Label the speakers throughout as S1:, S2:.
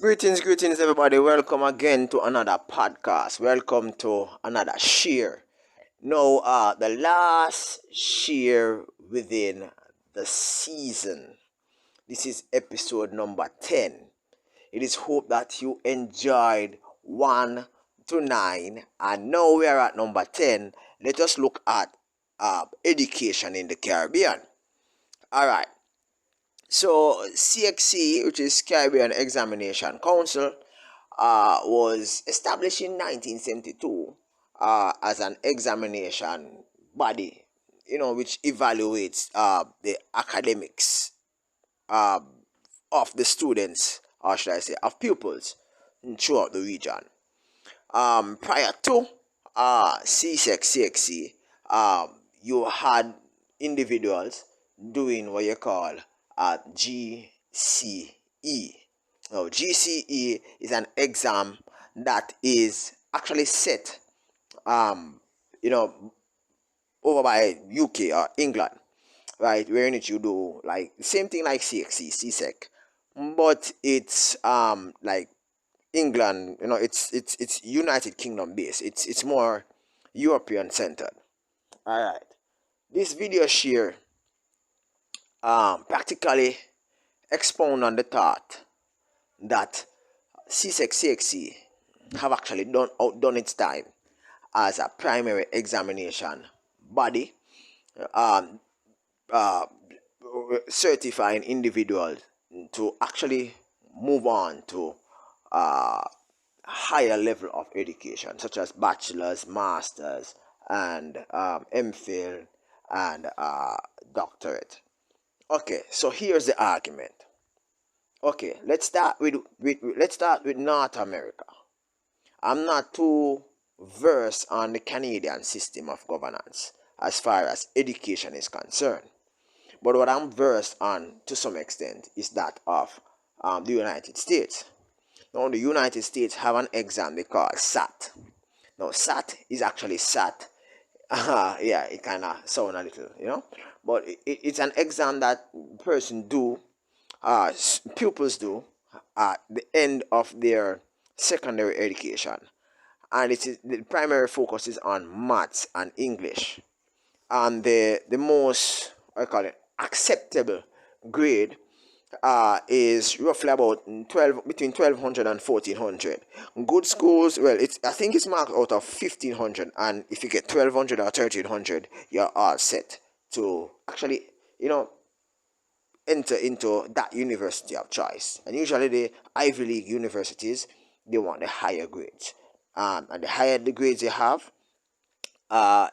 S1: Greetings, everybody. Welcome again to another podcast. Welcome to another share. Now, the last share within the season. This is episode number 10. It is hoped that you enjoyed 1 to 9, and now we are at number 10. Let us look at education in the Caribbean. All right. So CXC, which is Caribbean Examination Council, was established in 1972 as an examination body, which evaluates the academics of the students, or should I say, of pupils throughout the region. Prior to Csec Cxc, you had individuals doing what you call GCE. Now, GCE is an exam that is actually set, over by UK or England, right? Where in it you do like the same thing like CXC, but it's like England. It's United Kingdom based. It's more European centered. All right. This video share practically expound on the thought that Csec Cxc have actually outdone its time as a primary examination body, certifying individuals to actually move on to higher level of education, such as bachelor's, master's, and MPhil and doctorate. Okay, so here's the argument. Okay, let's start with North America. I'm not too versed on the Canadian system of governance as far as education is concerned, but what I'm versed on to some extent is that of the United States. Now, the United States have an exam they call SAT. Now, SAT is actually SAT. Yeah, it kind of sound a little, but it's an exam that pupils do at the end of their secondary education, and the primary focus is on maths and English, and the most acceptable grade is roughly about between 1200 and 1400. Good schools, well, I think it's marked out of 1500, and if you get 1200 or 1300, you're all set to actually enter into that university of choice. And usually the Ivy League universities, they want the higher grades, and the higher the grades you have,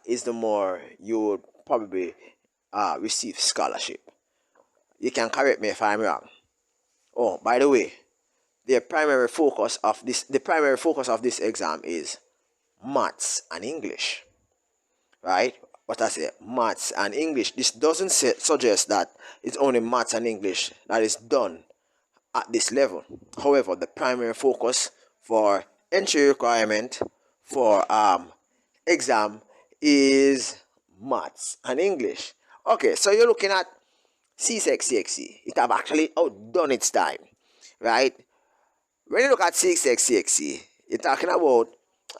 S1: is the more you would probably receive scholarship. You can correct me if I'm wrong. Oh, by the way, the primary focus of this exam is maths and English, right? What I say, maths and English. This doesn't suggest that it's only maths and English that is done at this level. However, the primary focus for entry requirement for exam is maths and English. Okay, so you're looking at Csec Cxc. It have actually outdone its time, right? When you look at Csec Cxc, you're talking about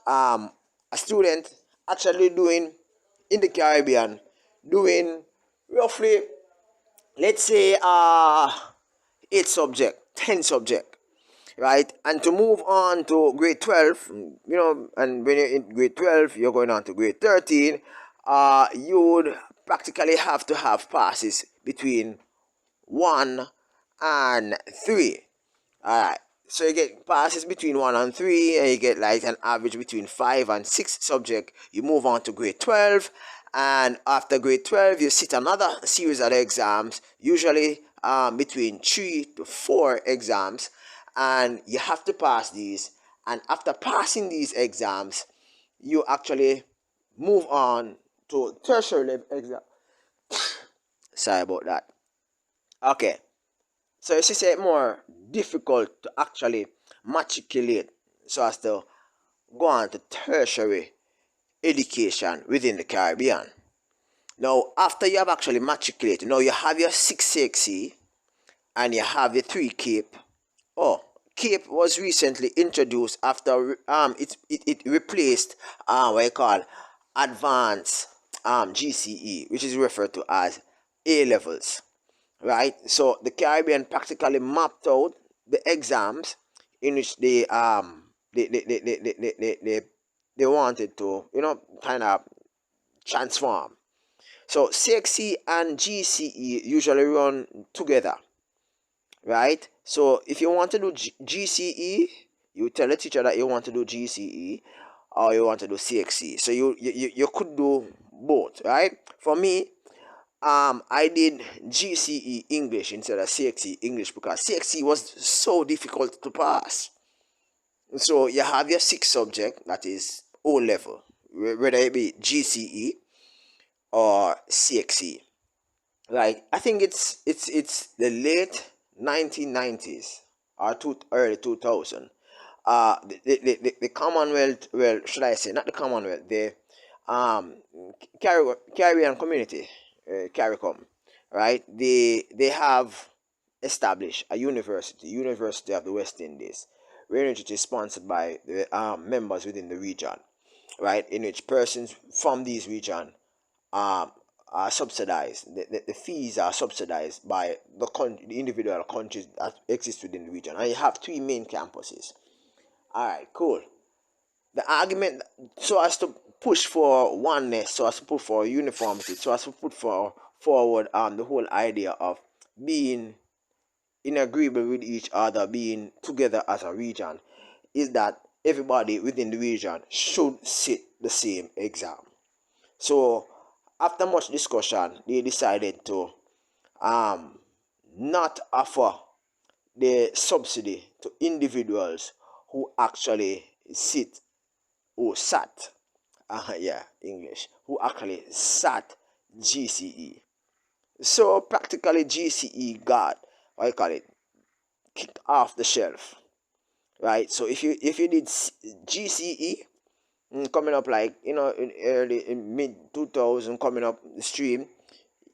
S1: a student actually doing in the Caribbean, doing roughly, let's say 8 subject, 10 subject, right? And to move on to grade 12, and when you're in grade 12, you're going on to grade 13, you would practically have to have passes between 1 and 3. All right. So you get passes between 1 and 3, and you get like an average between 5 and 6 subject. You move on to grade 12, and after grade 12, you sit another series of exams, usually between 3 to 4 exams, and you have to pass these. And after passing these exams, you actually move on to tertiary level exam. Sorry about that. Okay. So it's just more difficult to actually matriculate so as to go on to tertiary education within the Caribbean. Now, after you have actually matriculated, now you have your 6 Cxc and you have your 3 Cape. Oh, CAPE was recently introduced after it replaced what you call advanced GCE, which is referred to as A levels, right? So the Caribbean practically mapped out the exams in which they wanted to, kind of transform. So CXC and GCE usually run together, right? So if you want to do GCE, you tell the teacher that you want to do GCE or you want to do CXC. So you could do both, right? For me, I did GCE English instead of CXC English because CXC was so difficult to pass. So you have your 6 subject, that is O level, whether it be GCE or CXC. Right? I think it's the late 1990s or early 2000. The Commonwealth, well, should I say, not the Commonwealth, the Caribbean community, CARICOM, right? They have established a University of the West Indies, where it is sponsored by the members within the region, right? In which persons from these region are subsidized. The fees are subsidized by the individual countries that exist within the region, and you have 3 main campuses. All right, cool. The argument, so as to push for oneness, so as to put for uniformity, so as to put forward the whole idea of being in agreement with each other, being together as a region, is that everybody within the region should sit the same exam. So after much discussion, they decided to not offer the subsidy to individuals who actually sat GCE. So practically GCE got, what you call it, kicked off the shelf, right? So if you did GCE coming up, like, in mid 2000, coming up the stream,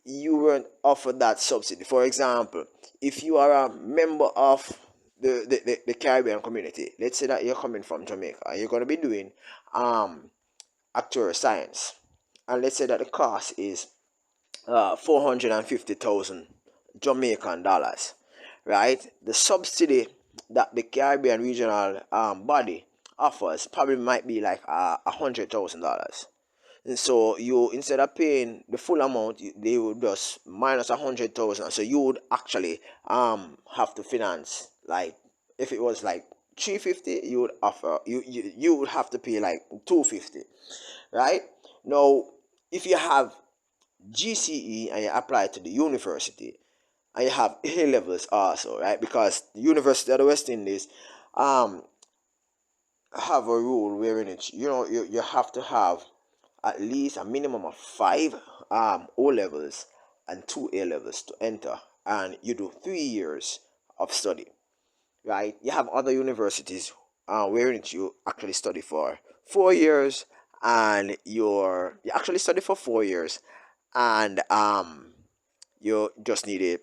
S1: you weren't offered that subsidy. For example, if you are a member of the Caribbean community, let's say that you're coming from Jamaica and you're going to be doing actuarial science, and let's say that the cost is 450,000 Jamaican dollars, right? The subsidy that the Caribbean regional body offers probably might be like $100,000. And so you, instead of paying the full amount, they would just minus 100,000. So you would actually have to finance, like, if it was like 350, you would offer you would have to pay like 250, right? Now, if you have GCE and you apply to the university, and you have A levels also, right? Because the University of the West Indies have a rule wherein you have to have at least a minimum of 5 O levels and 2 A levels to enter, and you do 3 years of study, right? You have other universities wherein you actually study for 4 years, and you actually study for 4 years, and you just need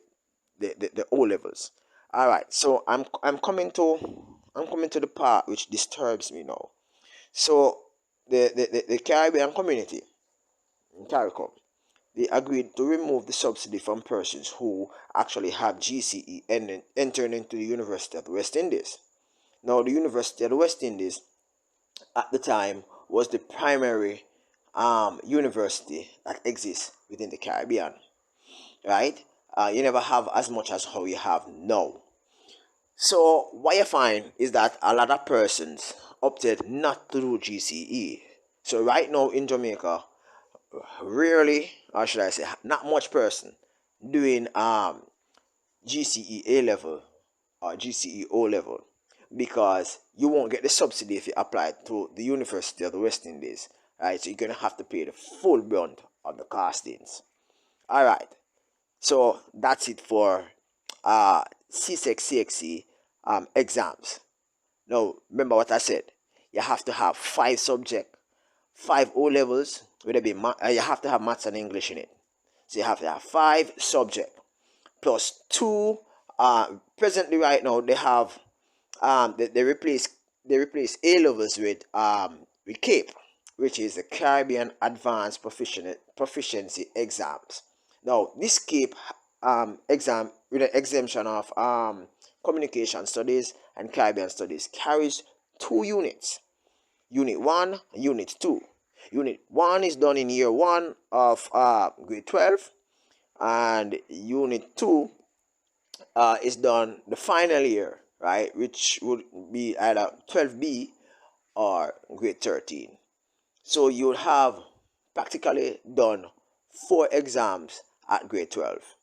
S1: the O levels. All right, so I'm coming to the part which disturbs me now. So the Caribbean community, CARICOM, they agreed to remove the subsidy from persons who actually have GCE and entering into the University of the West Indies. Now, the University of the West Indies at the time was the primary university that exists within the Caribbean, right? You never have as much as how you have now. So what you find is that a lot of persons opted not to do GCE. So right now in Jamaica, rarely, or should I say, not much person doing GCE A level or GCE O level, because you won't get the subsidy if you apply to the University of the West Indies, right? So you're gonna have to pay the full brunt of the costings. All right, so that's it for Csec Cxc exams. Now remember what I said. You have to have 5 subjects, 5 O levels. Whether be you have to have maths and English in it. So you have to have 5 subjects plus 2. Presently, right now, they have they replace A levels with CAPE, which is the Caribbean Advanced Proficiency Exams. Now this CAPE exam, with the exemption of communication studies and Caribbean studies, carries 2 units: Unit 1 and Unit 2. Unit 1 is done in year 1 of grade 12, and Unit 2 is done the final year, right, which would be either 12B or grade 13. So you'll have practically done 4 exams at grade 12,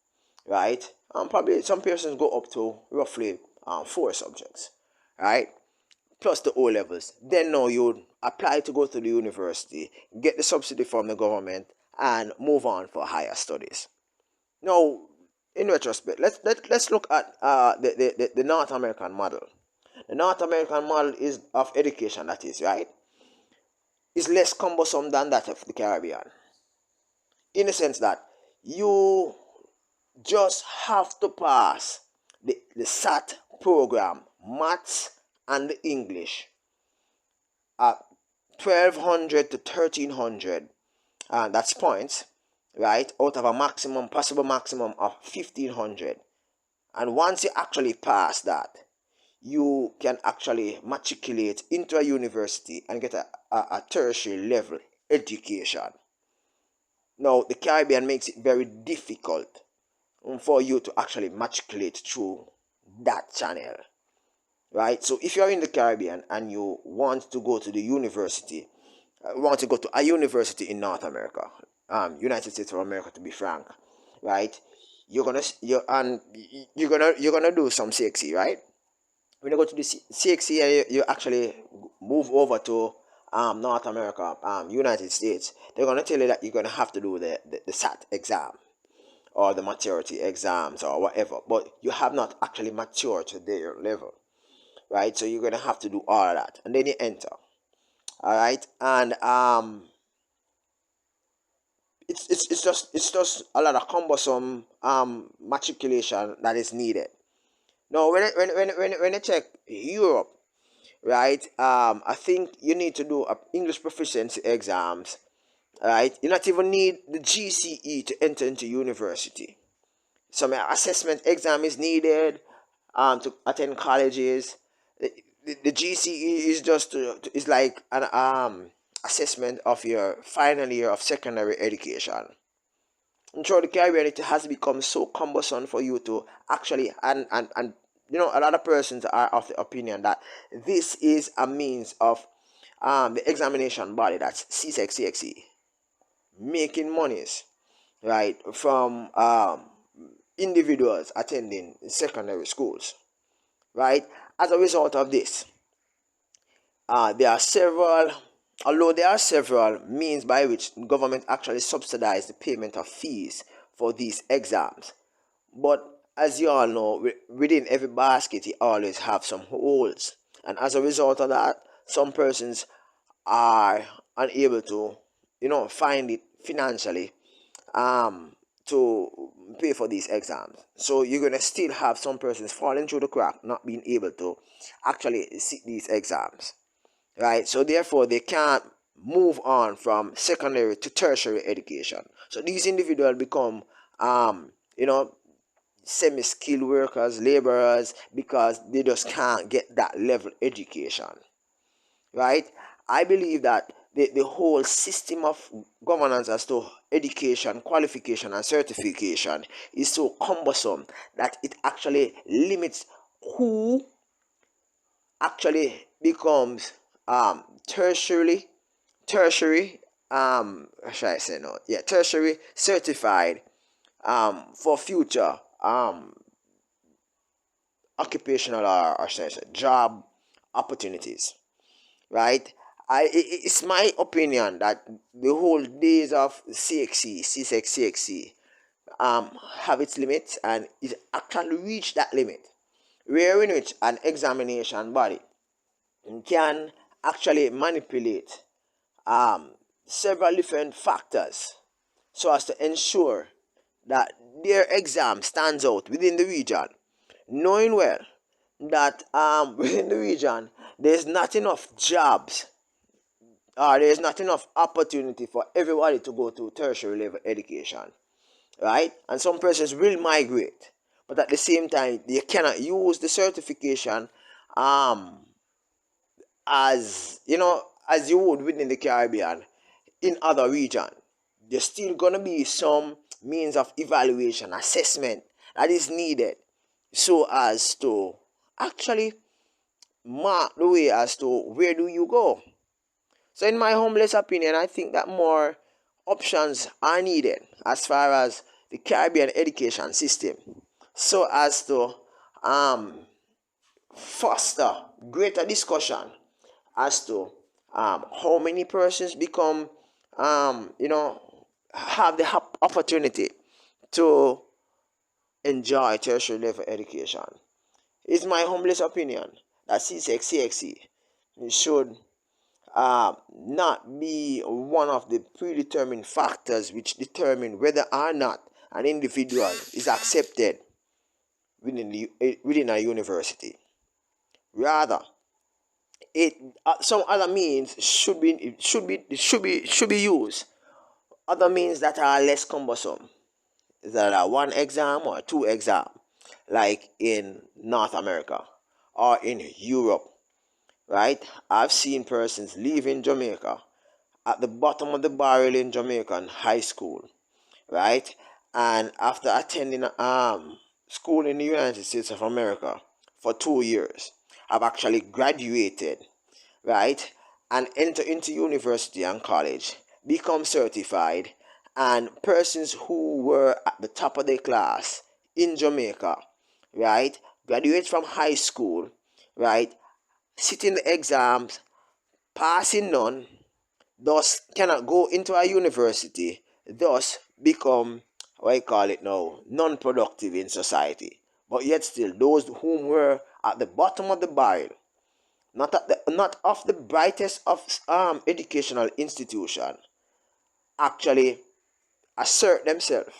S1: right? Probably some persons go up to roughly 4 subjects, right? Plus the O levels. Then now you apply to go to the university, get the subsidy from the government, and move on for higher studies. Now, in retrospect, let's look at the North American model. The North American model is of education, that is, right, is less cumbersome than that of the Caribbean, in the sense that you just have to pass the SAT program, maths and the English, at 1200 to 1300, that's points, right, out of a possible maximum of 1500. And once you actually pass that, you can actually matriculate into a university and get a tertiary level education. Now, the Caribbean makes it very difficult for you to actually matriculate through that channel, right? So if you're in the Caribbean and you want to go to the university, want to go to a university in North America, United States of America to be frank, right? You're gonna do some CXC, right? When you go to the CXC, you actually move over to North America, United States. They're gonna tell you that you're gonna have to do the SAT exam or the maturity exams or whatever, but you have not actually matured to their level, right? So you're gonna have to do all of that, and then you enter. All right, and it's just a lot of cumbersome matriculation that is needed. Now, when you check Europe, right, I think you need to do English proficiency exams, right? You not even need the GCE to enter into university. Some assessment exam is needed to attend colleges. The GCE is just is like an assessment of your final year of secondary education. And throughout the Caribbean, it has become so cumbersome for you to actually, and you know, a lot of persons are of the opinion that this is a means of the examination body, that's Csec Cxc, making monies, right, from individuals attending secondary schools, right? As a result of this, there are several means by which government actually subsidize the payment of fees for these exams. But as you all know, within every basket you always have some holes. And as a result of that, some persons are unable to, you know, find it financially to pay for these exams. So you're going to still have some persons falling through the crack, not being able to actually sit these exams, right? So therefore they can't move on from secondary to tertiary education. So these individuals become you know, semi-skilled workers, laborers, because they just can't get that level education, right? I believe that the whole system of governance as to education, qualification, and certification is so cumbersome that it actually limits who actually becomes tertiary tertiary certified for future occupational or should I say job opportunities, right? It's my opinion that the whole days of CXC, Csec Cxc have its limits, and it actually reached that limit, where in which an examination body can actually manipulate several different factors so as to ensure that their exam stands out within the region, knowing well that within the region there's not enough jobs, there's not enough opportunity for everybody to go to tertiary level education, right? And some persons will migrate, but at the same time they cannot use the certification um as you would within the Caribbean in other regions. There's still gonna be some means of evaluation, assessment that is needed so as to actually mark the way as to where do you go. So in my humblest opinion, I think that more options are needed as far as the Caribbean education system so as to um, foster greater discussion as to how many persons become, have the opportunity to enjoy tertiary level education. It's my humblest opinion that Csec Cxc should not be one of the predetermined factors which determine whether or not an individual is accepted within a university. Rather, it some other means should be used. Other means that are less cumbersome, that are one exam or two exam, like in North America or in Europe, right? I've seen persons leaving Jamaica at the bottom of the barrel in Jamaican high school, right? And after attending school in the United States of America for 2 years, I've actually graduated, right? And enter into university and college, become certified, and persons who were at the top of their class in Jamaica, right? Graduate from high school, right? Sitting the exams, passing none, thus cannot go into a university, thus become, what I call it now, non-productive in society. But yet still, those whom were at the bottom of the barrel, not of the brightest of educational institution, actually assert themselves,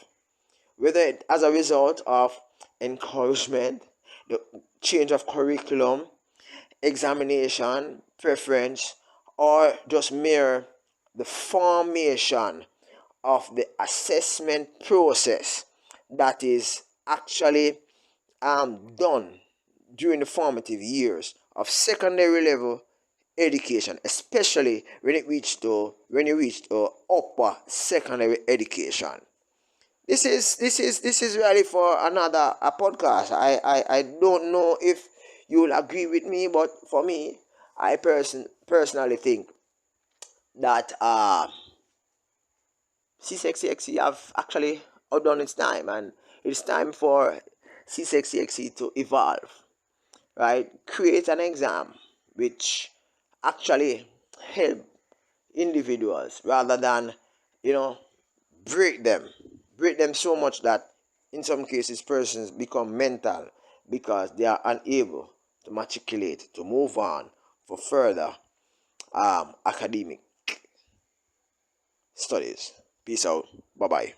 S1: whether it as a result of encouragement, the change of curriculum, examination, preference, or just mere the formation of the assessment process that is actually done during the formative years of secondary level education, especially when you reach to upper secondary education. This is really for another a podcast. I don't know if you will agree with me, but for me, I personally think that Csec Cxc have actually outdone its time, and it's time for Csec Cxc to evolve, right? Create an exam which actually help individuals rather than, you know, break them so much that in some cases persons become mental because they are unable to matriculate, to move on for further academic studies. Peace out. Bye bye.